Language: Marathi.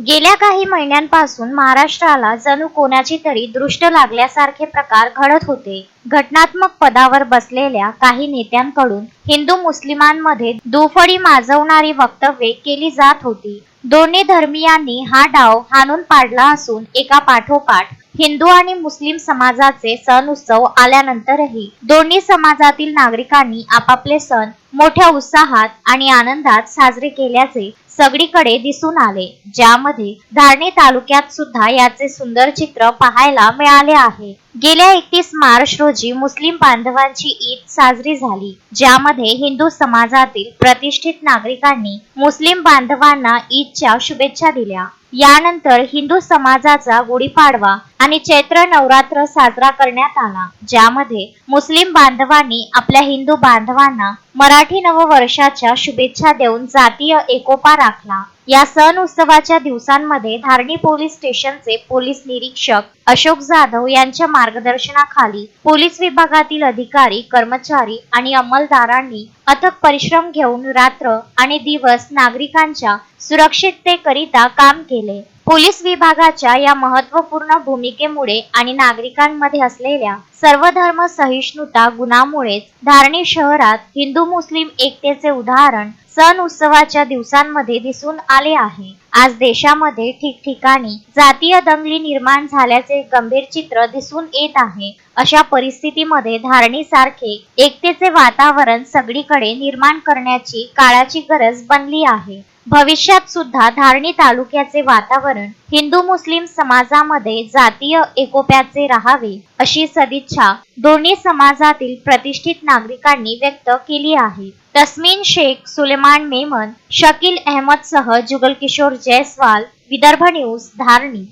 गेल्या काही महिन्यांपासून महाराष्ट्राला जणू कोणाची तरी दृष्ट लागल्यासारखे प्रकार घडत होते. घटनात्मक पदावर बसलेल्या काही नेत्यांकडून हिंदू मुस्लिमांमध्ये दुफळी माजवणारी वक्तव्ये केली जात होती. दोन्ही धर्मीयांनी हा डाव हाणून पाडला असून एका पाठोपाठ हिंदू आणि मुस्लिम समाजाचे सण उत्सव आल्यानंतरही दोन्ही समाजातील नागरिकांनी आपापले सण मोठ्या उत्साहात आणि आनंदात साजरे केल्याचे सगळीकडे दिसून आले, ज्यामध्ये धारणी तालुक्यात सुद्धा याचे सुंदर चित्र पाहायला मिळाले आहे. गेल्या 31 मार्च रोजी मुस्लिम बांधवांची ईद साजरी झाली, ज्यामध्ये हिंदू समाजातील प्रतिष्ठित नागरिकांनी मुस्लिम बांधवांना ईदच्या शुभेच्छा दिल्या. यानंतर हिंदू समाजाचा गुढीपाडवा आणि चैत्र नवरात्र साजरा करण्यात आला, ज्यामध्ये मुस्लिम बांधवांनी आपल्या हिंदू बांधवांना मराठी नववर्षाच्या शुभेच्छा देऊन जातीय एकोपा राखला. या सण उत्सवाच्या दिवसांमध्ये धारणी पोलीस स्टेशनचे पोलीस निरीक्षक अशोक जाधव यांच्या मार्गदर्शनाखाली पोलीस विभागातील अधिकारी, कर्मचारी आणि अंमलदारांनी अथक परिश्रम घेऊन रात्र आणि दिवस नागरिकांच्या सुरक्षिततेकरिता काम केले. पोलीस विभागाच्या या महत्त्वपूर्ण भूमिकेमुळे आणि नागरिकांमध्ये असलेल्या सर्वधर्म सहिष्णुता गुणामुळेच धारणी शहरात हिंदू मुस्लिम एकतेचे उदाहरण सण उत्सवाच्या दिवसांमध्ये दिसून आले आहे. आज देशामध्ये ठिकठिकाणी जातीय दंगली निर्माण झाल्याचे गंभीर चित्र दिसून येत आहे. अशा परिस्थितीमध्ये धारणी सारखे एकतेचे वातावरण सगळीकडे निर्माण करण्याची काळाची गरज बनली आहे. भविष्यात सुद्धा धारणी तालुक्याचे वातावरण हिंदू मुस्लिम समाजामध्ये जातीय एकोप्याचे राहावे अशी सदिच्छा दोन्ही समाजातील प्रतिष्ठित नागरिकांनी व्यक्त केली आहे. तस्मीन शेख, सुलेमान मेमन, शकील अहमद सह जुगल किशोर जयस्वाल, विदर्भ न्यूज, धारणी.